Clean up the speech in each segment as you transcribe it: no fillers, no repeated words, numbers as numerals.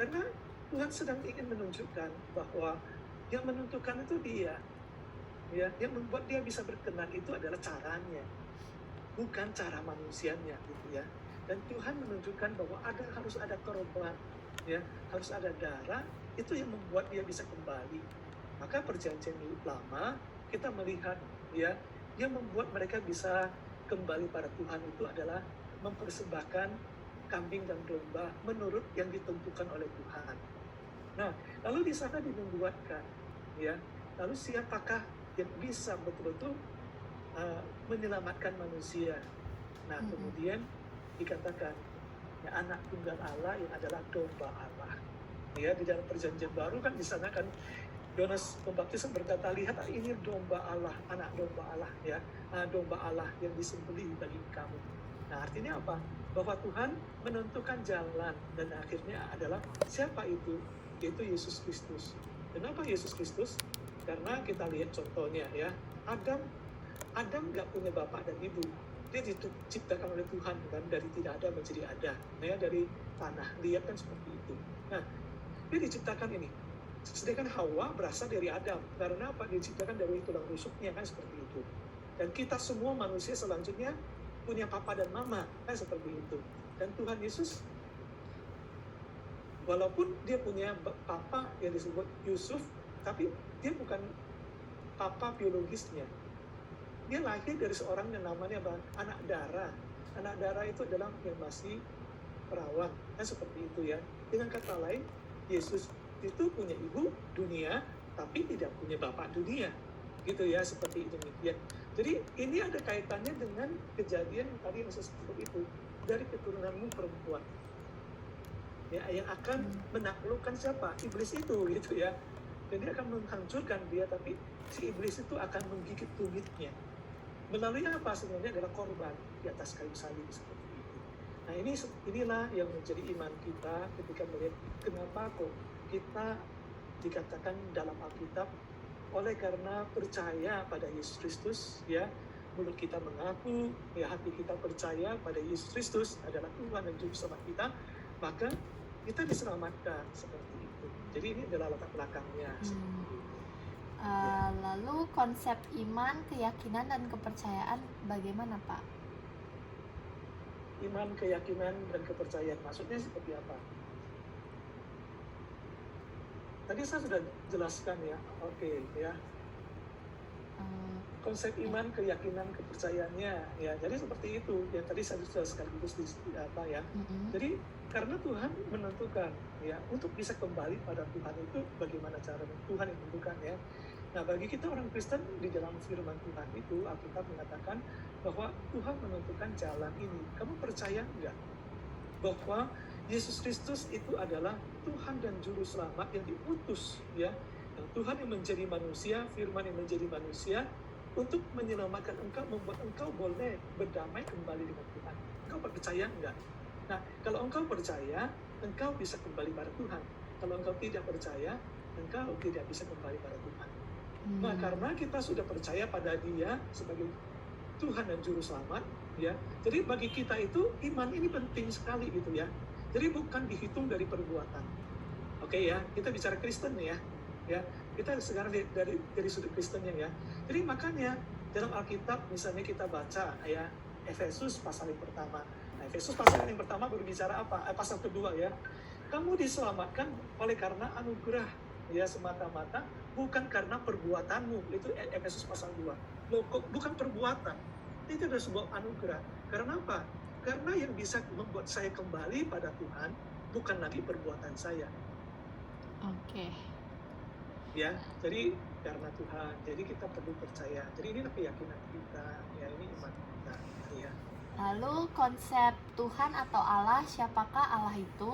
Karena Tuhan sedang ingin menunjukkan bahwa yang menentukan itu Dia, ya, yang membuat Dia bisa berkenan itu adalah caranya, bukan cara manusianya, gitu ya. Dan Tuhan menunjukkan bahwa harus ada korban, ya, harus ada darah, itu yang membuat Dia bisa kembali. Maka perjanjian lama kita melihat, ya, yang membuat mereka bisa kembali pada Tuhan itu adalah mempersembahkan kambing dan domba menurut yang ditentukan oleh Tuhan. Nah, lalu di sana dinubuatkan, ya, lalu siapakah yang bisa betul-betul menyelamatkan manusia? Nah, kemudian dikatakan, ya, anak tunggal Allah yang adalah domba Allah. Ya, di dalam perjanjian baru kan di sana kan Yohanes Pembaptis berkata, lihat ini domba Allah, anak domba Allah, ya, domba Allah yang disembelih bagi kamu. Nah, artinya apa? Bahwa Tuhan menentukan jalan, dan akhirnya adalah siapa itu? Yaitu Yesus Kristus. Kenapa Yesus Kristus? Karena kita lihat contohnya, ya, Adam nggak punya bapak dan ibu. Dia diciptakan oleh Tuhan kan, dari tidak ada menjadi ada, ya, dari tanah. Lihat kan seperti itu. Nah, dia diciptakan ini. Sedangkan Hawa berasal dari Adam. Karena apa? Diciptakan dari tulang rusuknya, kan seperti itu. Dan kita semua manusia selanjutnya punya papa dan mama, kan seperti itu. Dan Tuhan Yesus, walaupun dia punya papa yang disebut Yusuf, tapi dia bukan papa biologisnya. Dia lahir dari seorang yang namanya anak darah. Anak darah itu adalah yang masih perawan, kan seperti itu, ya. Dengan kata lain, Yesus itu punya ibu dunia, tapi tidak punya bapak dunia, gitu ya, seperti itu, ya. Jadi ini ada kaitannya dengan kejadian tadi yang saya sebut itu, dari keturunanmu perempuan, ya, yang akan menaklukkan siapa? Iblis itu, gitu ya. Dan dia akan menghancurkan dia, tapi si iblis itu akan menggigit tumitnya. Melalui apa? Sebenarnya adalah korban di atas kayu salib, seperti itu. Nah, inilah yang menjadi iman kita ketika melihat kenapa kok kita dikatakan dalam Alkitab, oleh karena percaya pada Yesus Kristus, ya, mulut kita mengaku, ya, hati kita percaya pada Yesus Kristus adalah Tuhan dan Juru Selamat kita, maka kita diselamatkan, seperti itu. Jadi ini adalah latar belakangnya. Lalu konsep iman, keyakinan, dan kepercayaan bagaimana, Pak? Iman, keyakinan, dan kepercayaan maksudnya seperti apa? Tadi saya sudah jelaskan, ya. Oke, ya. Konsep iman, keyakinan, kepercayaannya, ya. Jadi seperti itu yang tadi saya sudah sekaligus apa, ya. Jadi karena Tuhan menentukan, ya, untuk bisa kembali pada Tuhan itu bagaimana caranya, Tuhan yang menentukan, ya. Nah, bagi kita orang Kristen, di dalam firman Tuhan itu Alkitab mengatakan bahwa Tuhan menentukan jalan ini. Kamu percaya enggak bahwa Yesus Kristus itu adalah Tuhan dan Juru Selamat yang diutus, ya, yang Tuhan yang menjadi manusia, firman yang menjadi manusia, untuk menyelamatkan engkau, membuat engkau boleh berdamai kembali dengan Tuhan. Engkau percaya enggak? Nah, kalau engkau percaya, engkau bisa kembali pada Tuhan. Kalau engkau tidak percaya, engkau tidak bisa kembali pada Tuhan. Nah, karena kita sudah percaya pada Dia sebagai Tuhan dan Juru Selamat, ya. Jadi bagi kita itu iman ini penting sekali, gitu ya. Jadi bukan dihitung dari perbuatan. Oke, ya, kita bicara Kristen, ya. Ya, kita sekarang dari sudut Kristennya, ya. Jadi makanya dalam Alkitab misalnya kita baca, ya, Efesus pasal yang pertama. Nah, Efesus pasal yang pertama berbicara apa? Pasal kedua, ya. Kamu diselamatkan oleh karena anugerah, ya, semata-mata, bukan karena perbuatanmu. Itu Efesus pasal 2. Loh, kok bukan perbuatan? Itu adalah sebuah anugerah. Karena apa? Karena yang bisa membuat saya kembali pada Tuhan bukan lagi perbuatan saya. Oke. Ya, jadi karena Tuhan. Jadi kita perlu percaya. Jadi inilah keyakinan kita. Ya, ini iman kita. Ya. Lalu konsep Tuhan atau Allah, siapakah Allah itu?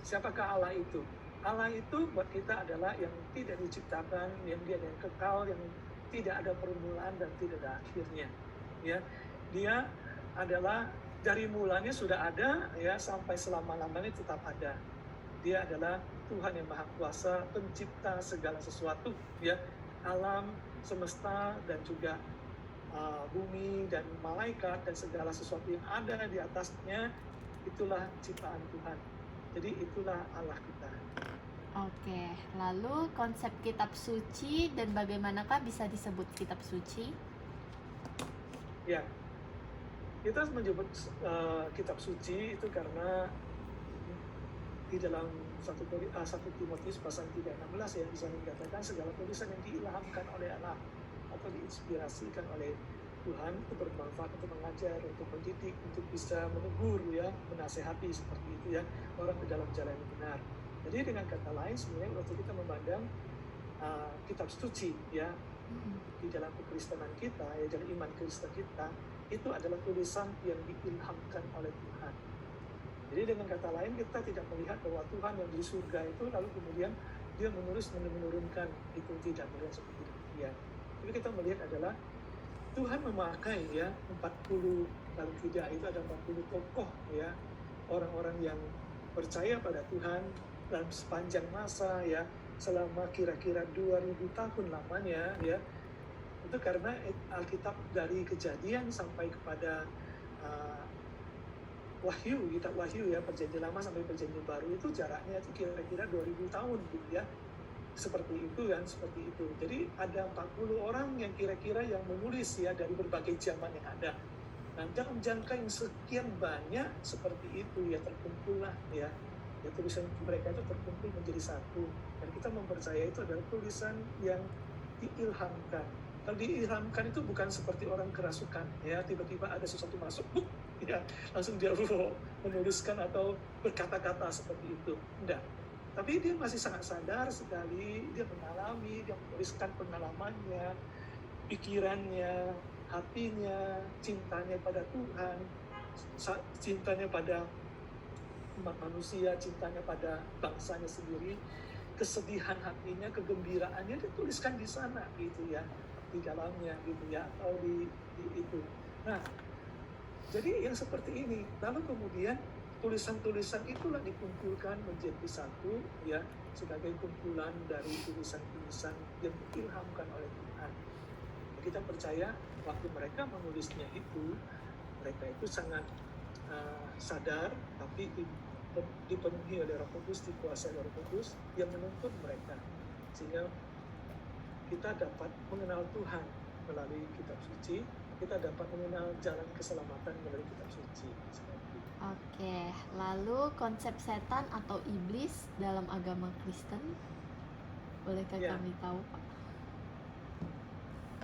Siapakah Allah itu? Allah itu buat kita adalah yang tidak diciptakan, yang Dia yang kekal, yang tidak ada permulaan dan tidak ada akhirnya. Ya, Dia adalah dari mulanya sudah ada, ya, sampai selama-lamanya tetap ada. Dia adalah Tuhan yang Maha Kuasa, pencipta segala sesuatu, ya, alam semesta dan juga bumi dan malaikat dan segala sesuatu yang ada di atasnya, itulah ciptaan Tuhan. Jadi itulah Allah kita. Oke, lalu konsep kitab suci dan bagaimanakah bisa disebut kitab suci? Ya, kita menyebut kitab suci itu karena di dalam 1 Timotius pasal 3:16 ya, di sana dikatakan segala tulisan yang diilhamkan oleh Allah atau diinspirasikan oleh Tuhan itu bermanfaat untuk mengajar, untuk mendidik, untuk bisa menegur ya, menasehati seperti itu ya, orang ke dalam jalan yang benar. Jadi dengan kata lain sebenarnya waktu kita memandang kitab suci ya, di dalam kekristenan kita ya, dalam iman Kristen kita itu adalah tulisan yang diilhamkan oleh Tuhan. Jadi dengan kata lain kita tidak melihat bahwa Tuhan yang di surga itu lalu kemudian dia menurunkan itu, tidak melihat seperti demikian. Jadi kita melihat adalah Tuhan memakai ya 40, paling tidak itu ada 40 tokoh ya, orang-orang yang percaya pada Tuhan dalam sepanjang masa ya, selama kira-kira 2000 tahun lamanya ya. Itu karena Alkitab dari Kejadian sampai kepada Wahyu, kitab Wahyu ya, Perjanjian Lama sampai Perjanjian Baru itu jaraknya itu kira-kira 2000 tahun gitu ya. Seperti itu kan, seperti itu. Jadi ada 40 orang yang kira-kira yang menulis ya dari berbagai zaman yang ada. Nah, dalam jangka yang sekian banyak seperti itu ya, terkumpullah ya. Ya, tulisan mereka itu terkumpul menjadi satu. Dan kita mempercayai itu adalah tulisan yang diilhamkan. Kalau diilhamkan itu bukan seperti orang kerasukan ya, tiba-tiba ada sesuatu masuk, ya langsung dia menuliskan atau berkata-kata seperti itu. Enggak. Tapi dia masih sangat sadar sekali, dia mengalami, dia menuliskan pengalamannya, pikirannya, hatinya, cintanya pada Tuhan, cintanya pada umat manusia, cintanya pada bangsanya sendiri, kesedihan hatinya, kegembiraannya dituliskan di sana gitu ya, di dalamnya gitu ya, atau di itu. Nah, jadi yang seperti ini, lalu kemudian tulisan-tulisan itulah dikumpulkan menjadi satu ya, sebagai kumpulan dari tulisan-tulisan yang diilhamkan oleh Tuhan. Kita percaya waktu mereka menulisnya itu, mereka itu sangat sadar, tapi dipenuhi oleh Roh Kudus, dikuasai oleh Roh Kudus yang menuntun mereka, sehingga kita dapat mengenal Tuhan melalui kitab suci, kita dapat mengenal jalan keselamatan melalui kitab suci. Oke, lalu konsep setan atau iblis dalam agama Kristen, bolehkah Ya. kami tahu, Pak?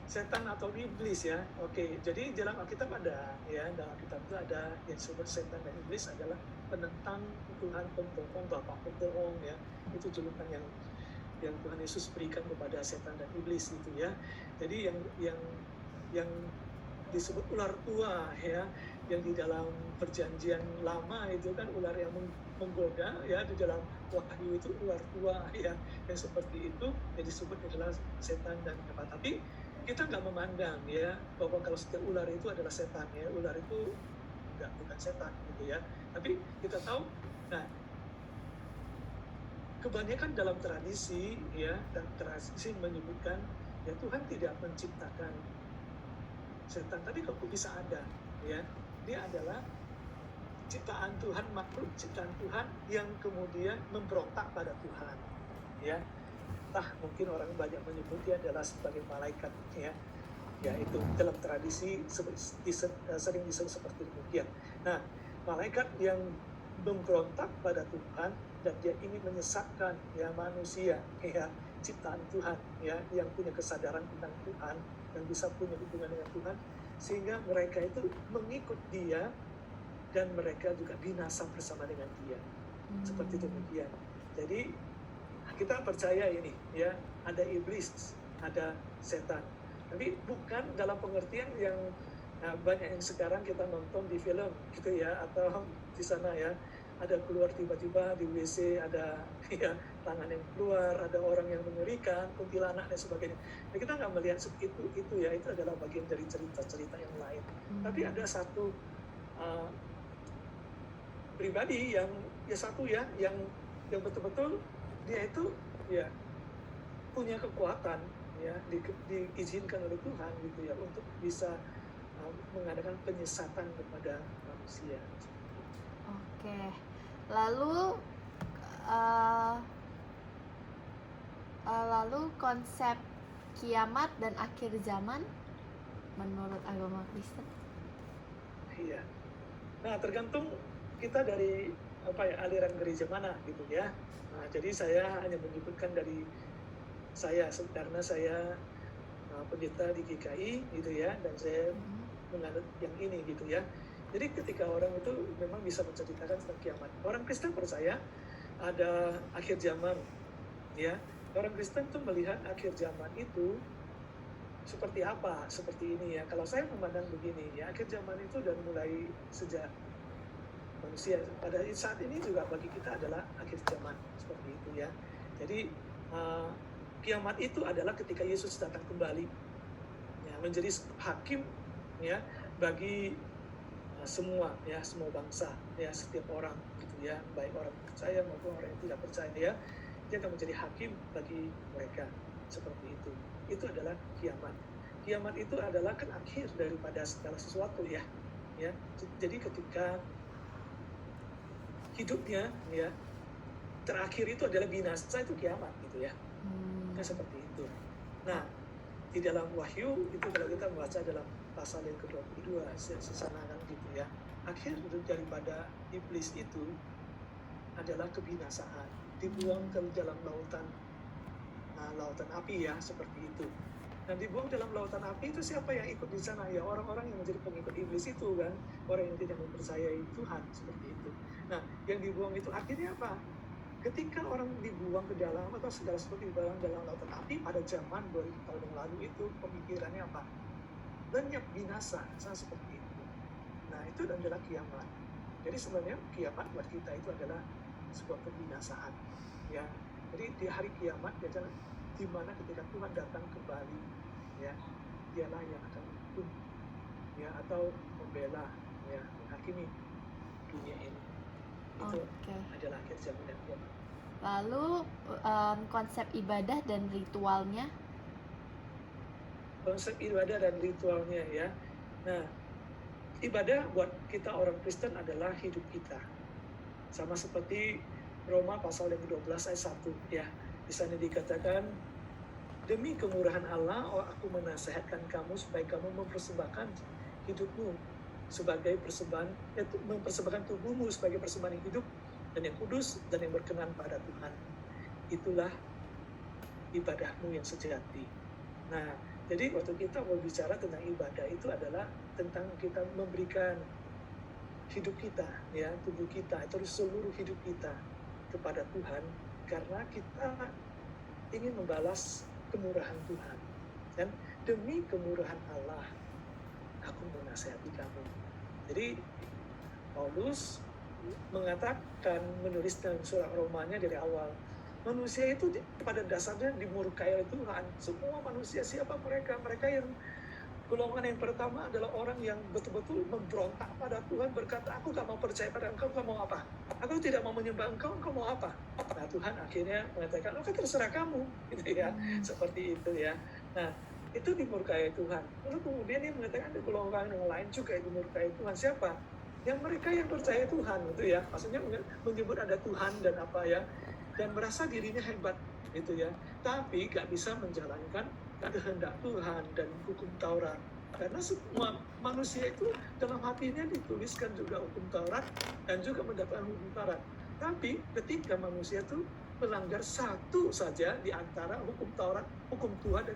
Setan atau iblis ya, oke. Jadi dalam Alkitab ada ya, dalam Alkitab itu ada yang disebut setan dan iblis adalah penentang Tuhan, pembohong, bapak pembohong ya. Itu julukan yang Tuhan Yesus berikan kepada setan dan iblis itu ya. Jadi yang disebut ular tua ya, yang di dalam Perjanjian Lama itu kan ular yang menggoda ya, di dalam Wahyu itu ular tua ya, yang seperti itu yang disebut adalah setan dan apa. Tapi kita nggak memandang ya bahwa kalau setiap ular itu adalah setan ya, ular itu bukan setan gitu ya. Tapi kita tahu, nah kebanyakan dalam tradisi ya, dan tradisi menyebutkan ya Tuhan tidak menciptakan setan tadi kok bisa ada ya. Dia adalah ciptaan Tuhan, makhluk ciptaan Tuhan yang kemudian memberontak pada Tuhan ya. Mungkin orang banyak menyebut dia adalah sebagai malaikat ya. Ya itu dalam tradisi sering disebut seperti demikian. Nah, malaikat yang memberontak pada Tuhan dan dia ingin menyesatkan ya manusia ya, ciptaan Tuhan ya, yang punya kesadaran tentang Tuhan, yang bisa punya hubungan dengan Tuhan, sehingga mereka itu mengikut dia dan mereka juga binasa bersama dengan dia. Seperti demikian. Jadi kita percaya ini ya, ada iblis, ada setan. Tapi bukan dalam pengertian yang banyak yang sekarang kita nonton di film gitu ya, atau di sana ya, ada keluar tiba-tiba di WC ada ya tangan yang keluar, ada orang yang mengerikan, kuntilanak dan sebagainya. Nah, kita nggak melihat itu ya, itu adalah bagian dari cerita-cerita yang lain. Tapi ada satu pribadi yang betul-betul dia itu ya punya kekuatan ya, diizinkan oleh Tuhan gitu ya, untuk bisa mengadakan penyesatan kepada manusia. Oke, lalu Eh, lalu konsep kiamat dan akhir zaman menurut agama Kristen. Iya. Nah, tergantung kita dari aliran gereja mana gitu ya. Nah, jadi saya hanya menyebutkan dari saya karena saya pendeta di GKI gitu ya, dan saya menganut yang ini gitu ya. Jadi ketika orang itu memang bisa menceritakan tentang kiamat. Orang Kristen percaya ada akhir zaman ya. Orang Kristen tuh melihat akhir zaman itu seperti apa? Seperti ini ya. Kalau saya memandang begini ya, akhir zaman itu dan mulai sejak manusia pada saat ini juga bagi kita adalah akhir zaman seperti itu ya. Jadi kiamat itu adalah ketika Yesus datang kembali ya, menjadi hakim ya bagi semua ya, semua bangsa ya, setiap orang gitu ya, baik orang percaya maupun orang yang tidak percaya ya, dia akan menjadi hakim bagi mereka seperti itu. Itu adalah kiamat. Kiamat itu adalah kan akhir daripada segala sesuatu ya. Ya, jadi ketika hidupnya ya terakhir itu adalah binasa, itu kiamat gitu ya. Nah, seperti itu. Nah, di dalam Wahyu itu kalau kita membaca dalam pasal yang ke-22 sesanakan gitu ya, akhir daripada iblis itu adalah kebinasaan, dibuang ke dalam lautan api ya, seperti itu. Nah, dibuang dalam lautan api itu siapa yang ikut di sana ya? Orang-orang yang menjadi pengikut iblis itu kan, orang yang tidak mempercayai Tuhan seperti itu. Nah, yang dibuang itu akhirnya apa? Ketika orang dibuang ke dalam atau segala sesuatu dibuang dalam lautan api pada zaman 2000 tahun yang lalu itu pemikirannya apa? Lenyap binasa, seperti itu. Nah, itu adalah kiamat. Jadi sebenarnya kiamat buat kita itu adalah sebuah kebinasaan ya. Jadi di hari kiamat adalah di mana ketika Tuhan datang kembali ya, dialah yang akan hukum ya, atau membela ya, menghakimi dunia ini. Itu adalah akhir zaman dan kiamat. Lalu konsep ibadah dan ritualnya. Konsep ibadah dan ritualnya ya. Nah, ibadah buat kita orang Kristen adalah hidup kita. Sama seperti Roma pasal yang ke-12 ayat 1 ya. Di sana dikatakan, demi kemurahan Allah, aku menasihatkan kamu supaya kamu mempersembahkan hidupmu sebagai persembahan, mempersembahkan tubuhmu sebagai persembahan yang hidup dan yang kudus dan yang berkenan pada Tuhan. Itulah ibadahmu yang sejati. Nah, jadi waktu kita berbicara tentang ibadah itu adalah tentang kita memberikan hidup kita ya, tubuh kita, terus seluruh hidup kita kepada Tuhan, karena kita ingin membalas kemurahan Tuhan. Dan demi kemurahan Allah aku menasihati kamu. Jadi Paulus mengatakan, menulis dalam surat Romanya dari awal, manusia itu pada dasarnya dimurkai oleh Tuhan. Semua manusia, siapa mereka? Mereka yang golongan yang pertama adalah orang yang betul-betul memberontak pada Tuhan, berkata, aku gak mau percaya pada engkau mau apa? Aku tidak mau menyembah engkau mau apa? Nah, Tuhan akhirnya mengatakan, oke, terserah kamu, gitu ya, seperti itu ya. Nah, itu dimurkai Tuhan. Lalu kemudian dia mengatakan ada golongan yang lain juga yang dimurkai Tuhan. Siapa? Yang mereka yang percaya Tuhan, gitu ya. Maksudnya menyebut ada Tuhan dan apa ya, dan merasa dirinya hebat, gitu ya. Tapi gak bisa menjalankan kehendak Tuhan dan hukum Taurat. Karena semua manusia itu dalam hatinya dituliskan juga hukum Taurat dan juga mendapatkan hukum Taurat. Tapi ketika manusia itu melanggar satu saja di antara hukum Taurat, hukum Tuhan dan